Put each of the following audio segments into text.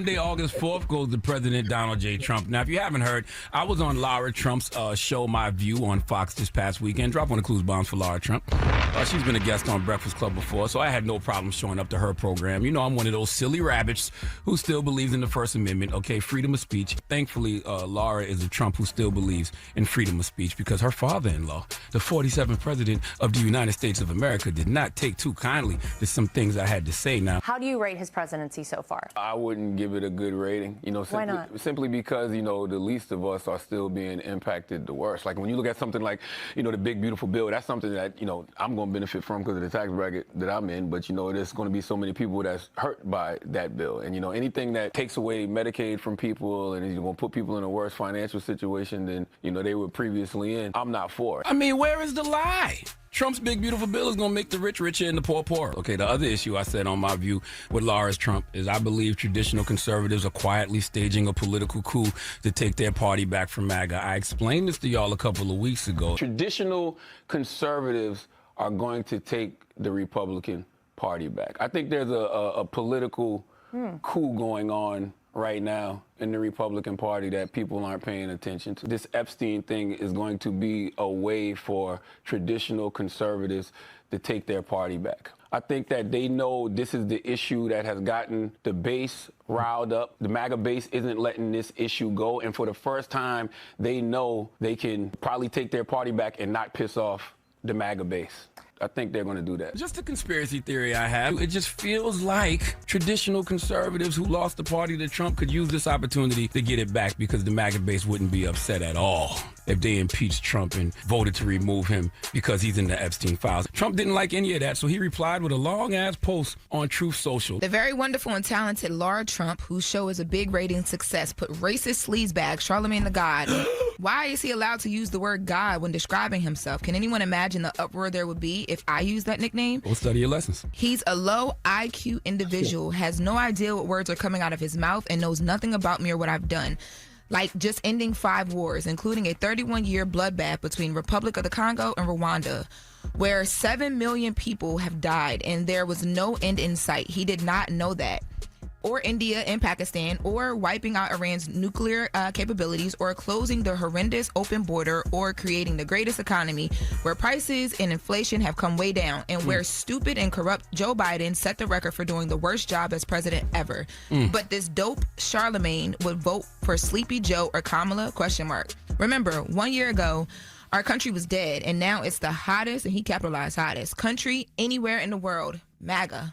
Monday, August 4th goes to President Donald J. Trump. Now, if you haven't heard, I was on Lara Trump's show, My View, on Fox this past weekend. Drop one of the clues bombs for Lara Trump. She's been a guest on Breakfast Club before, so I had no problem showing up to her program. You know, I'm one of those silly rabbits who still believes in the First Amendment, okay, freedom of speech. Thankfully, Lara is a Trump who still believes in freedom of speech because her father-in-law, the 47th president of the United States of America, did not take too kindly to some things I had to say. Now, how do you rate his presidency so far? I wouldn't give it a good rating, Why not? Simply because, the least of us are still being impacted the worst. Like when you look at something like, the big, beautiful bill, that's something that, I'm going to benefit from because of the tax bracket that I'm in. But, there's going to be so many people that's hurt by that bill. And, anything that takes away Medicaid from people and is going to put people in a worse financial situation than, they were previously in, I'm not for it. I mean, where is the lie? Trump's big, beautiful bill is going to make the rich richer and the poor poorer. Okay, the other issue I said on My View with Lara's Trump is I believe traditional conservatives are quietly staging a political coup to take their party back from MAGA. I explained this to y'all a couple of weeks ago. Traditional conservatives are going to take the Republican Party back. I think there's a political coup going on right now in the Republican Party that people aren't paying attention to. This Epstein thing is going to be a way for traditional conservatives to take their party back. I think that they know this is the issue that has gotten the base riled up. The MAGA base isn't letting this issue go, and for the first time, they know they can probably take their party back and not piss off the MAGA base. I think they're going to do that. Just a conspiracy theory I have. It just feels like traditional conservatives who lost the party to Trump could use this opportunity to get it back because the MAGA base wouldn't be upset at all if they impeached Trump and voted to remove him because he's in the Epstein files. Trump didn't like any of that, so he replied with a long-ass post on Truth Social. The very wonderful and talented Lara Trump, whose show is a big rating success, put racist sleazebag Charlamagne the God. Why is he allowed to use the word God when describing himself? Can anyone imagine the uproar there would be if I used that nickname? Go study your lessons. He's a low IQ individual, has no idea what words are coming out of his mouth, and knows nothing about me or what I've done. Like just ending 5 wars, including a 31-year bloodbath between Republic of the Congo and Rwanda, where 7 million people have died and there was no end in sight. He did not know that. Or India and Pakistan, or wiping out Iran's nuclear capabilities, or closing the horrendous open border, or creating the greatest economy where prices and inflation have come way down, and where stupid and corrupt Joe Biden set the record for doing the worst job as president ever. But this dope Charlamagne would vote for Sleepy Joe or Kamala? ? Remember, 1 year ago, our country was dead, and now it's the hottest, and he capitalized hottest, country anywhere in the world, MAGA.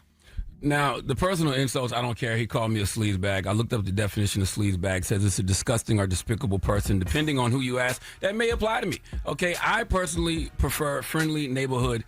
Now, the personal insults, I don't care. He called me a sleazebag. I looked up the definition of sleazebag. Says it's a disgusting or despicable person. Depending on who you ask, that may apply to me. Okay, I personally prefer friendly neighborhood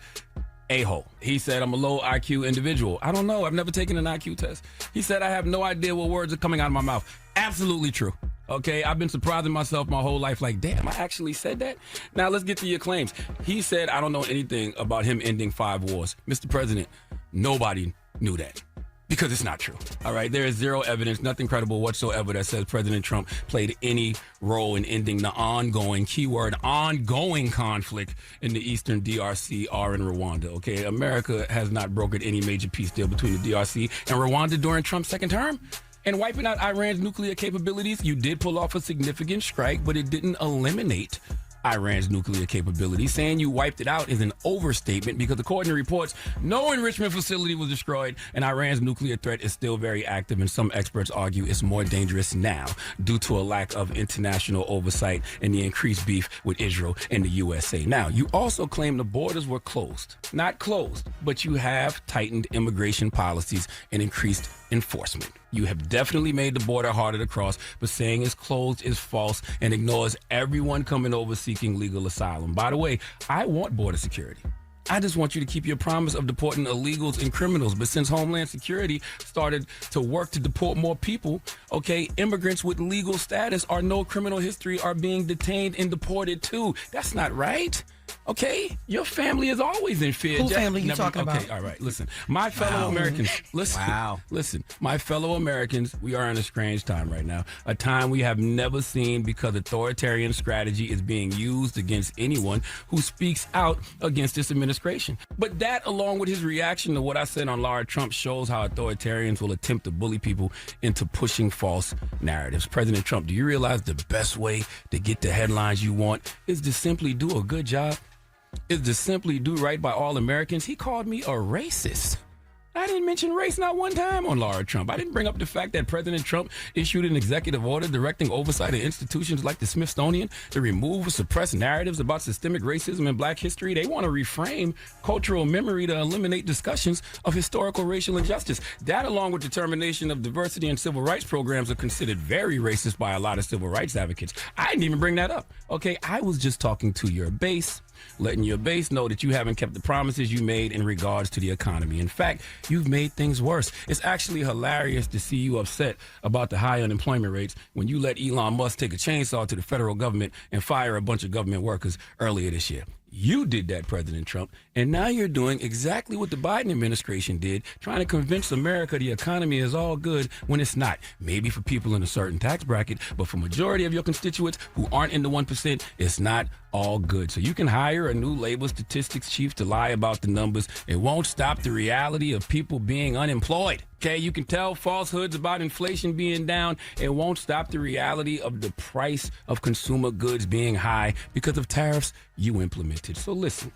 a-hole. He said I'm a low IQ individual. I don't know. I've never taken an IQ test. He said I have no idea what words are coming out of my mouth. Absolutely true. Okay, I've been surprising myself my whole life, like, damn, I actually said that? Now, let's get to your claims. He said I don't know anything about him ending 5 wars. Mr. President, nobody knew that because it's not true. All right, there is zero evidence, nothing credible whatsoever that says President Trump played any role in ending the ongoing, keyword, ongoing conflict in the eastern DRC or in Rwanda. Okay, America has not brokered any major peace deal between the DRC and Rwanda during Trump's second term. And wiping out Iran's nuclear capabilities, you did pull off a significant strike, but it didn't eliminate Iran's nuclear capabilities. Saying you wiped it out is an overstatement because according to reports, no enrichment facility was destroyed and Iran's nuclear threat is still very active, and some experts argue it's more dangerous now due to a lack of international oversight and the increased beef with Israel and the USA. Now, you also claim the borders were closed. Not closed, but you have tightened immigration policies and increased enforcement. You have definitely made the border harder to cross, but saying it's closed is false and ignores everyone coming over seeking legal asylum. By the way, I want border security. I just want you to keep your promise of deporting illegals and criminals. But since Homeland Security started to work to deport more people, okay, immigrants with legal status or no criminal history are being detained and deported too. That's not right. Okay, your family is always in fear. Who family you talking about? Okay, all right. Listen, my fellow Americans. Listen, listen, my fellow Americans. We are in a strange time right now. A time we have never seen because authoritarian strategy is being used against anyone who speaks out against this administration. But that, along with his reaction to what I said on Laura Trump, shows how authoritarians will attempt to bully people into pushing false narratives. President Trump, do you realize the best way to get the headlines you want is to simply do a good job? Is to simply do right by all Americans? He called me a racist. I didn't mention race not one time on Laura Trump. I didn't bring up the fact that President Trump issued an executive order directing oversight of institutions like the Smithsonian to remove or suppress narratives about systemic racism in black history. They want to reframe cultural memory to eliminate discussions of historical racial injustice. That, along with the termination of diversity and civil rights programs, are considered very racist by a lot of civil rights advocates. I didn't even bring that up. Okay, I was just talking to your base, letting your base know that you haven't kept the promises you made in regards to the economy. In fact, you've made things worse. It's actually hilarious to see you upset about the high unemployment rates when you let Elon Musk take a chainsaw to the federal government and fire a bunch of government workers earlier this year. You did that, President Trump, and now you're doing exactly what the Biden administration did, trying to convince America the economy is all good when it's not. Maybe for people in a certain tax bracket, but for majority of your constituents who aren't in the 1%, it's not all good. So you can hire a new labor statistics chief to lie about the numbers. It won't stop the reality of people being unemployed. Okay, you can tell falsehoods about inflation being down. It won't stop the reality of the price of consumer goods being high because of tariffs you implemented. So listen,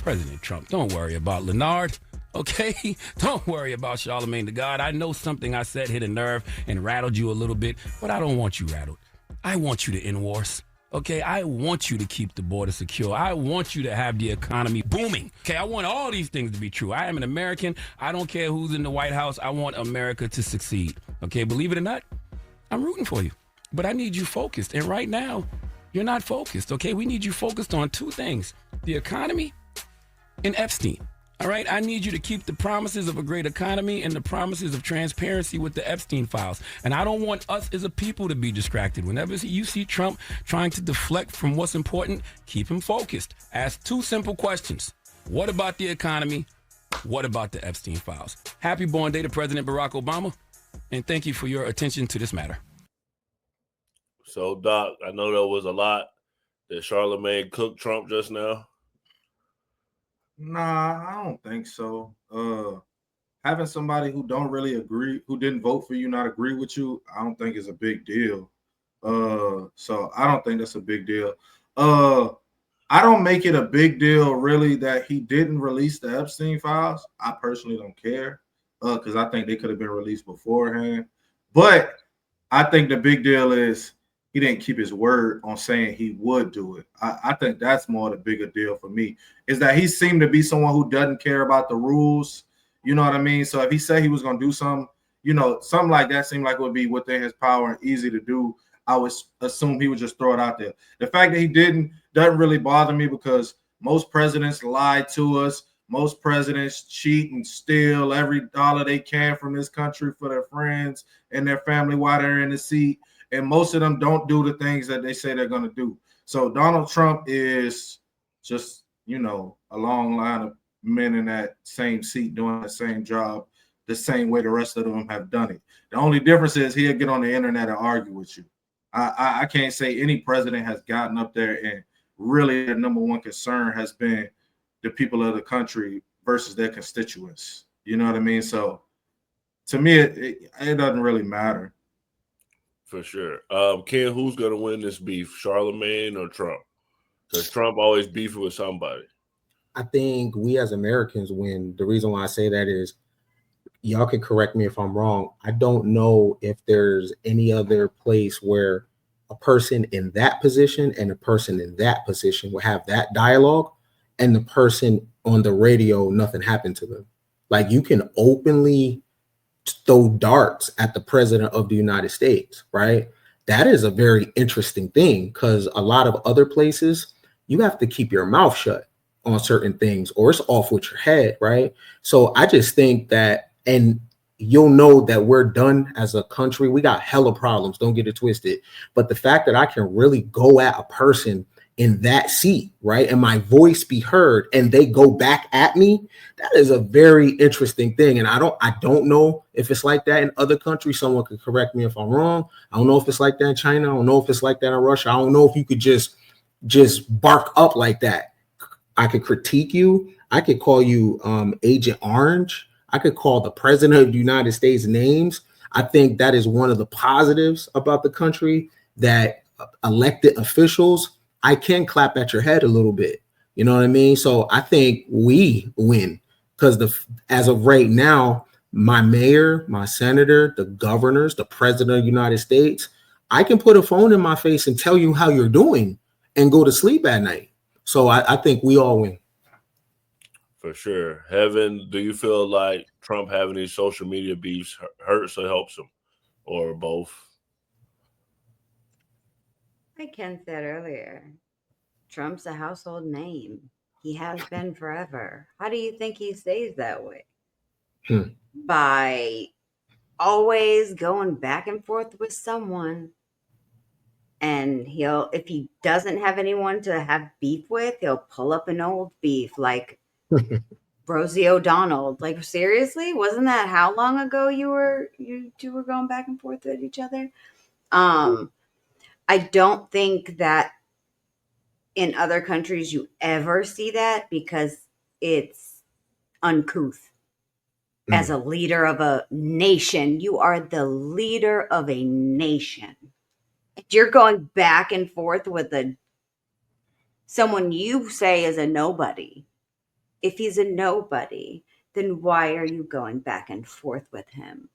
President Trump, don't worry about Leonard. Okay, don't worry about Charlamagne the God. I know something I said hit a nerve and rattled you a little bit, but I don't want you rattled. I want you to end wars. Okay, I want you to keep the border secure. I want you to have the economy booming. Okay, I want all these things to be true. I am an American. I don't care who's in the White House. I want America to succeed. Okay, believe it or not, I'm rooting for you. But I need you focused. And right now, you're not focused. Okay, we need you focused on two things: the economy and Epstein. All right, I need you to keep the promises of a great economy and the promises of transparency with the Epstein files. And I don't want us as a people to be distracted. Whenever you see Trump trying to deflect from what's important, keep him focused. Ask two simple questions. What about the economy? What about the Epstein files? Happy born day to President Barack Obama. And thank you for your attention to this matter. So, Doc, I know there was a lot that Charlamagne cooked Trump just now. Nah, I don't think so. Having somebody who don't really agree, who didn't vote for you, not agree with you, I don't think is a big deal. So I don't think that's a big deal. I don't make it a big deal really that he didn't release the Epstein files. I personally don't care because I think they could have been released beforehand. But I think the big deal is he didn't keep his word on saying he would do it. I think that's more the bigger deal for me, is that he seemed to be someone who doesn't care about the rules. You know what I mean? So if he said he was going to do something, you know, something like that seemed like it would be within his power and easy to do. I would assume he would just throw it out there. The fact that he didn't doesn't really bother me because most presidents lie to us. Most presidents cheat and steal every dollar they can from this country for their friends and their family while they're in the seat. And most of them don't do the things that they say they're going to do. So Donald Trump is just, you know, a long line of men in that same seat doing the same job, the same way the rest of them have done it. The only difference is he'll get on the internet and argue with you. I can't say any president has gotten up there and really their number one concern has been the people of the country versus their constituents. You know what I mean? So to me, it doesn't really matter. For sure. Ken, who's going to win this beef, Charlamagne or Trump? Because Trump always beefing with somebody. I think we as Americans win. The reason why I say that is, y'all can correct me if I'm wrong. I don't know if there's any other place where a person in that position and a person in that position will have that dialogue, and the person on the radio, nothing happened to them. Like, you can openly throw darts at the president of the United States, right? That is a very interesting thing, because a lot of other places, you have to keep your mouth shut on certain things or it's off with your head, right? So I just think that, and you'll know that we're done as a country. We got hella problems, don't get it twisted. But the fact that I can really go at a person in that seat, right, and my voice be heard, and they go back at me, that is a very interesting thing. And I don't know if it's like that in other countries. Someone could correct me if I'm wrong. I don't know if it's like that in China. I don't know if it's like that in Russia. I don't know if you could just bark up like that. I could critique you. I could call you Agent Orange. I could call the president of the United States names. I think that is one of the positives about the country, that elected officials, I can clap at your head a little bit. You know what I mean? So I think we win, because as of right now, my mayor, my senator, the governors, the president of the United States, I can put a phone in my face and tell you how you're doing and go to sleep at night. So I think we all win. For sure. Heaven, do you feel like Trump having these social media beefs hurts or helps him, or both? Like Ken said earlier, Trump's a household name. He has been forever. How do you think he stays that way? By always going back and forth with someone. And if he doesn't have anyone to have beef with, he'll pull up an old beef like Rosie O'Donnell. Like, seriously? Wasn't that how long ago you two were going back and forth with each other? I don't think that in other countries you ever see that, because it's uncouth. As a leader of a nation, you are the leader of a nation. If you're going back and forth with someone you say is a nobody, if he's a nobody, then why are you going back and forth with him?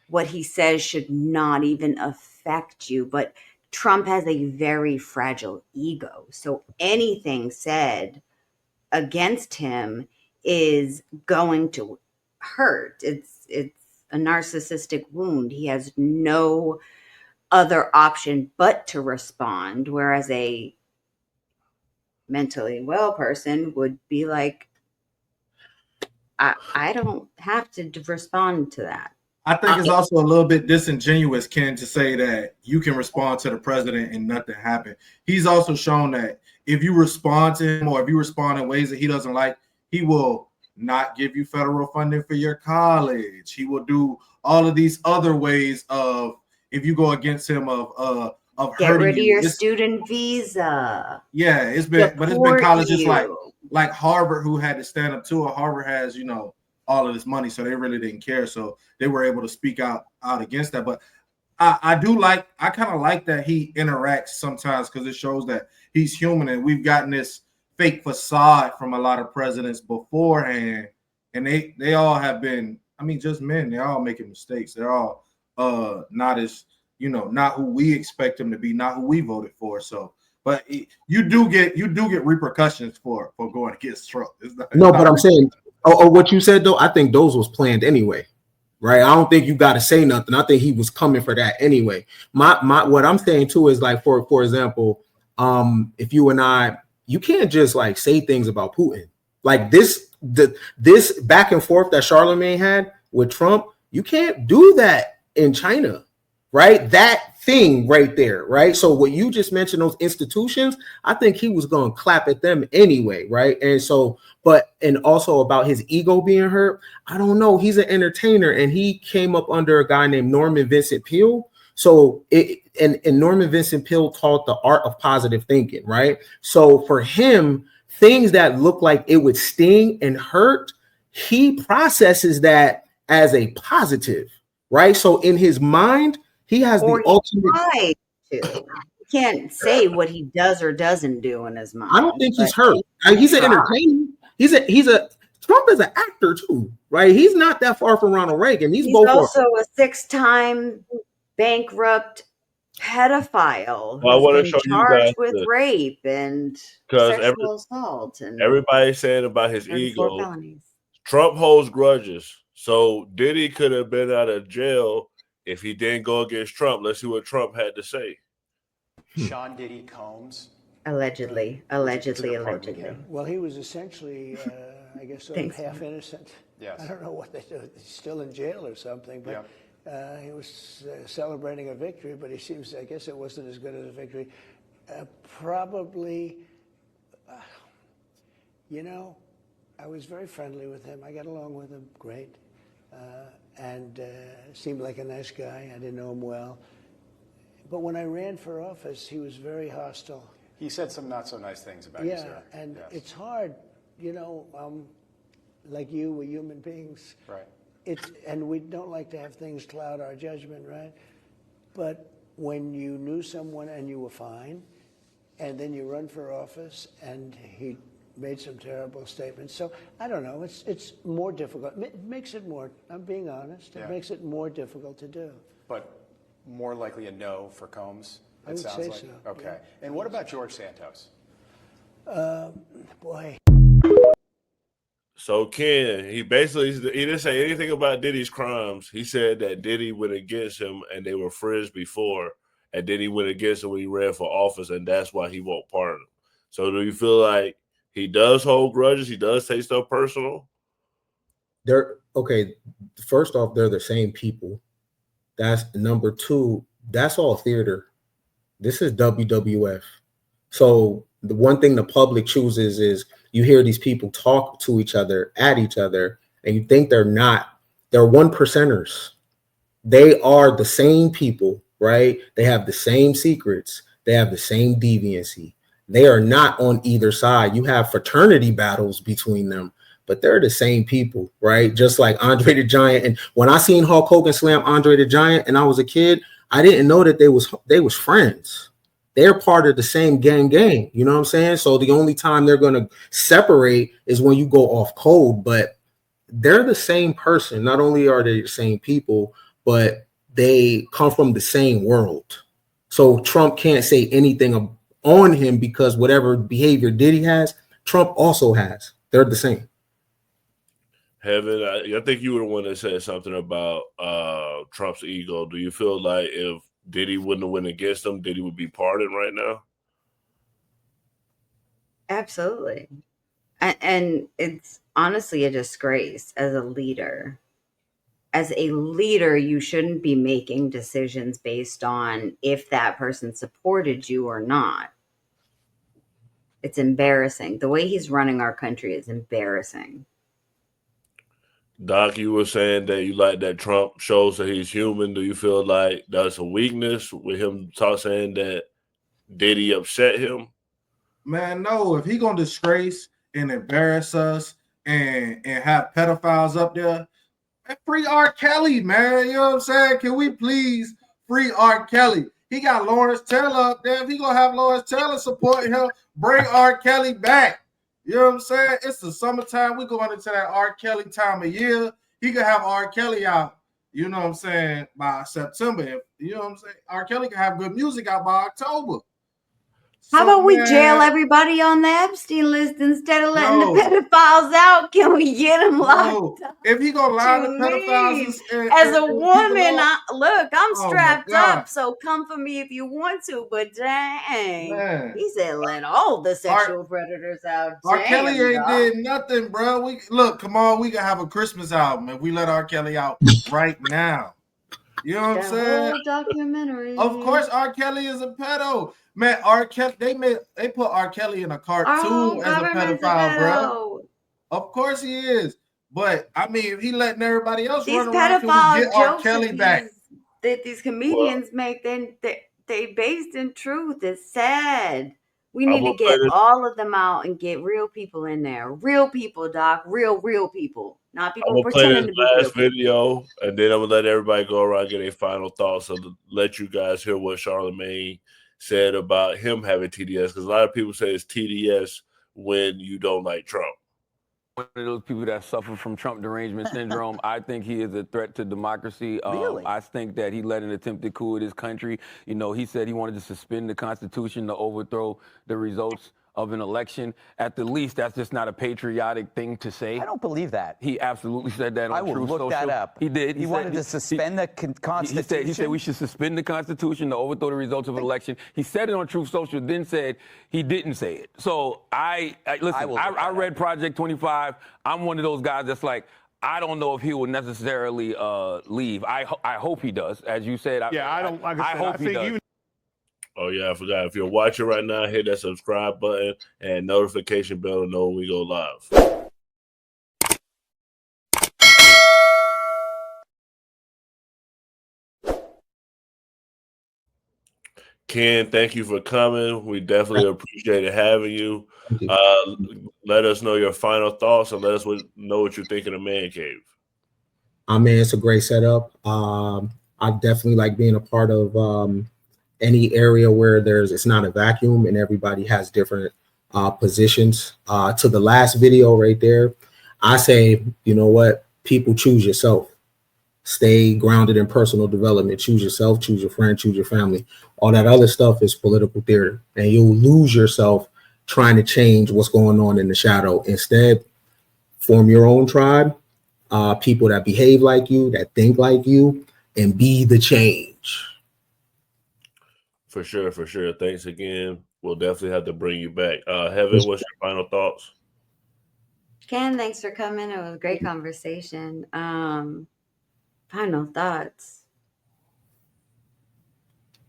What he says should not even affect you. But Trump has a very fragile ego. So anything said against him is going to hurt. It's a narcissistic wound. He has no other option but to respond, whereas a mentally well person would be like, I don't have to respond to that. I think it's also a little bit disingenuous, Ken, to say that you can respond to the president and nothing happened. He's also shown that if you respond to him, or if you respond in ways that he doesn't like, he will not give you federal funding for your college. He will do all of these other ways of, if you go against him, of get hurting rid of you. your student visa. Yeah, it's been Deport colleges you. like Harvard, who had to stand up to it. Harvard has, all of this money, so they really didn't care. So they were able to speak out against that. But I kind of like that he interacts sometimes, because it shows that he's human. And we've gotten this fake facade from a lot of presidents beforehand, and they all have been, just men. They're all making mistakes. They're all not as, not who we expect them to be, not who we voted for. So, but you do get repercussions for going against Trump. No, but I'm saying, what you said though, I think those was planned anyway, right? I don't think you got to say nothing. I think he was coming for that anyway. My what I'm saying too is, like, for example, if you and I, you can't just like say things about Putin like this back and forth that Charlamagne had with Trump. You can't do that in China, right? That thing right there, right? So what you just mentioned, those institutions, I think he was going to clap at them anyway, right? And so, and also about his ego being hurt, I don't know. He's an entertainer, and he came up under a guy named Norman Vincent Peale. So and Norman Vincent Peale taught the art of positive thinking, right? So for him, things that look like it would sting and hurt, he processes that as a positive, right? So in his mind, he has the ultimate. Tried to. You can't say what he does or doesn't do in his mind. I don't think he's hurt. He's an entertainer. He's a Trump is an actor too, right? He's not that far from Ronald Reagan. He's both also a 6-time bankrupt pedophile. Well, I want to show you guys with rape and sexual assault. And everybody's saying about his ego. Felonies. Trump holds grudges. So Diddy could have been out of jail if he didn't go against Trump. Let's see what Trump had to say. Sean Diddy Combs. Allegedly. Well, he was essentially, I guess, sort of half innocent. Yes. I don't know what they do. He's still in jail or something, but he was celebrating a victory, but I guess it wasn't as good as a victory. Probably, you know, I was very friendly with him. I got along with him great, and seemed like a nice guy. I didn't know him well. But when I ran for office, he was very hostile. He said some not so nice things about you, sir. Yeah, and it's hard, you know, like you, we're human beings. Right. And we don't like to have things cloud our judgment, right? But when you knew someone and you were fine, and then you run for office and he made some terrible statements. So I don't know, it's more difficult. It makes it more, I'm being honest, it makes it more difficult to do. But more likely a no for Combs, I would say so. Okay. Yeah. And what about George Santos? Boy. So Ken, he didn't say anything about Diddy's crimes. He said that Diddy went against him and they were friends before, and then he went against him when he ran for office, and that's why he won't pardon him. So do you feel like he does hold grudges? He does take stuff personal? Okay. First off, they're the same people. That's number two. That's all theater. This is WWF. So the one thing the public chooses is you hear these people talk to each other, at each other, and you think they're one percenters. They are the same people, right? They have the same secrets. They have the same deviancy. They are not on either side. You have fraternity battles between them, but they're the same people, right? Just like Andre the Giant. And when I seen Hulk Hogan slam Andre the Giant and I was a kid, I didn't know that they was friends. They're part of the same gang. You know what I'm saying? So the only time they're going to separate is when you go off code, but they're the same person. Not only are they the same people, but they come from the same world. So Trump can't say anything on him because whatever behavior Diddy has, Trump also has. They're the same. Heaven, I think you were the one that said something about Trump's ego. Do you feel like if Diddy wouldn't have went against him, Diddy would be pardoned right now? Absolutely. And it's honestly a disgrace as a leader. As a leader, you shouldn't be making decisions based on if that person supported you or not. It's embarrassing. The way he's running our country is embarrassing. Doc, you were saying that you like that Trump shows that he's human. Do you feel like that's a weakness with him saying that Diddy upset him? Man, no. If he gonna disgrace and embarrass us and have pedophiles up there, free R. Kelly, man. You know what I'm saying? Can we please free R. Kelly? He got Lawrence Taylor up there. If he gonna have Lawrence Taylor support him, bring R. Kelly back. You know what I'm saying? It's the summertime. We're going into that R. Kelly time of year. He could have R. Kelly out, you know what I'm saying, by September. You know what I'm saying? R. Kelly can have good music out by October. How about we jail everybody on the Epstein list instead of letting the pedophiles out? Can we get them locked up? If he gonna lie to pedophiles, as a woman, look, I'm strapped up, so come for me if you want to. But dang, man. He said let all the sexual predators out. R. Kelly ain't did nothing, bro. Come on, we can have a Christmas album if we let R. Kelly out right now. You know what I'm saying? Whole documentary. Of course, R. Kelly is a pedo. Man, R. Kelly, they put R. Kelly in a cartoon as a pedophile, bro. Of course he is. But I mean, if he letting everybody else run around, can we get R. Kelly back? That these comedians make, then they based in truth. It's sad. We need to get all of them out and get real people in there. Real people, Doc. Real people. Not people pretending to be real. Last video, and then I'm gonna let everybody go around and get their final thoughts. So to let you guys hear what Charlamagne said about him having TDS, because a lot of people say it's TDS when you don't like Trump. One of those people that suffer from Trump derangement syndrome. I think he is a threat to democracy. Really? I think that he led an attempted coup in this country. You know, he said he wanted to suspend the Constitution to overthrow the results of an election. At the least, that's just not a patriotic thing to say. I don't believe that. He absolutely said that on Truth Social. I will look that up. He did. He wanted to suspend the Constitution? He said we should suspend the Constitution to overthrow the results of an election. He said it on Truth Social, then said he didn't say it. So I read Project 25. I'm one of those guys that's like, I don't know if he will necessarily leave. I hope he does. As you said, I hope he does. Oh yeah, I forgot. If you're watching right now, hit that subscribe button and notification bell to know when we go live. Ken, thank you for coming. We definitely appreciated having you. Let us know your final thoughts and let us know what you think of the Man Cave. I mean, it's a great setup. I definitely like being a part of any area where it's not a vacuum and everybody has different positions. To the last video right there, I say, you know what? People, choose yourself. Stay grounded in personal development. Choose yourself, choose your friend, choose your family. All that other stuff is political theater, and you'll lose yourself trying to change what's going on in the shadow. Instead, form your own tribe, people that behave like you, that think like you, and be the change. For sure, for sure. Thanks again. We'll definitely have to bring you back. Heaven, what's your final thoughts? Ken, thanks for coming. It was a great conversation. Final thoughts.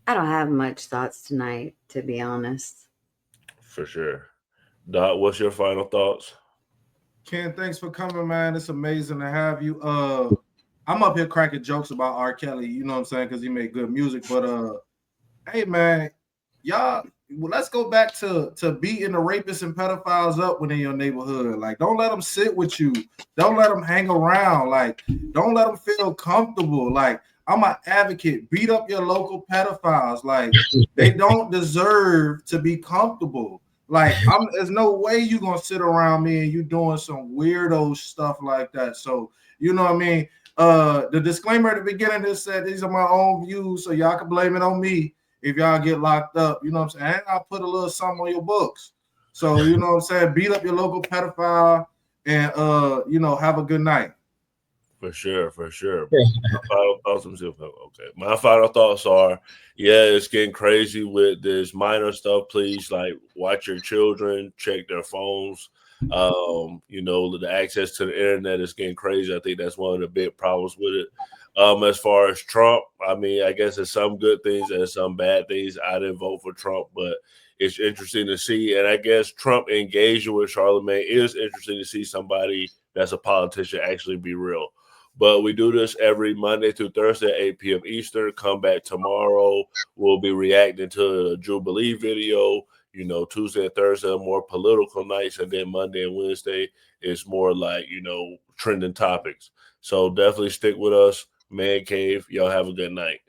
I don't have much thoughts tonight, to be honest. For sure. Dot, what's your final thoughts? Ken, thanks for coming, man. It's amazing to have you. I'm up here cracking jokes about R. Kelly, you know what I'm saying, because he made good music. But hey, man, y'all, let's go back to beating the rapists and pedophiles up when in your neighborhood. Like, don't let them sit with you. Don't let them hang around. Like, don't let them feel comfortable. Like, I'm an advocate. Beat up your local pedophiles. Like, they don't deserve to be comfortable. Like, there's no way you're gonna sit around me and you doing some weirdo stuff like that. So, you know what I mean? The disclaimer at the beginning just said these are my own views, so y'all can blame it on me if y'all get locked up. You know what I'm saying? And I'll put a little something on your books. So, you know what I'm saying? Beat up your local pedophile and you know, have a good night. For sure, for sure. My final thoughts, my final thoughts are, yeah, it's getting crazy with this minor stuff. Please, like, watch your children, check their phones. You know, the access to the internet is getting crazy. I think that's one of the big problems with it. As far as Trump, I mean, I guess there's some good things and some bad things. I didn't vote for Trump, but it's interesting to see. And I guess Trump engaging with Charlamagne is interesting to see somebody that's a politician actually be real. But we do this every Monday through Thursday at 8 p.m. Eastern. Come back tomorrow. We'll be reacting to the Jubilee video. You know, Tuesday and Thursday are more political nights. And then Monday and Wednesday is more like, you know, trending topics. So definitely stick with us. Man Cave. Y'all have a good night.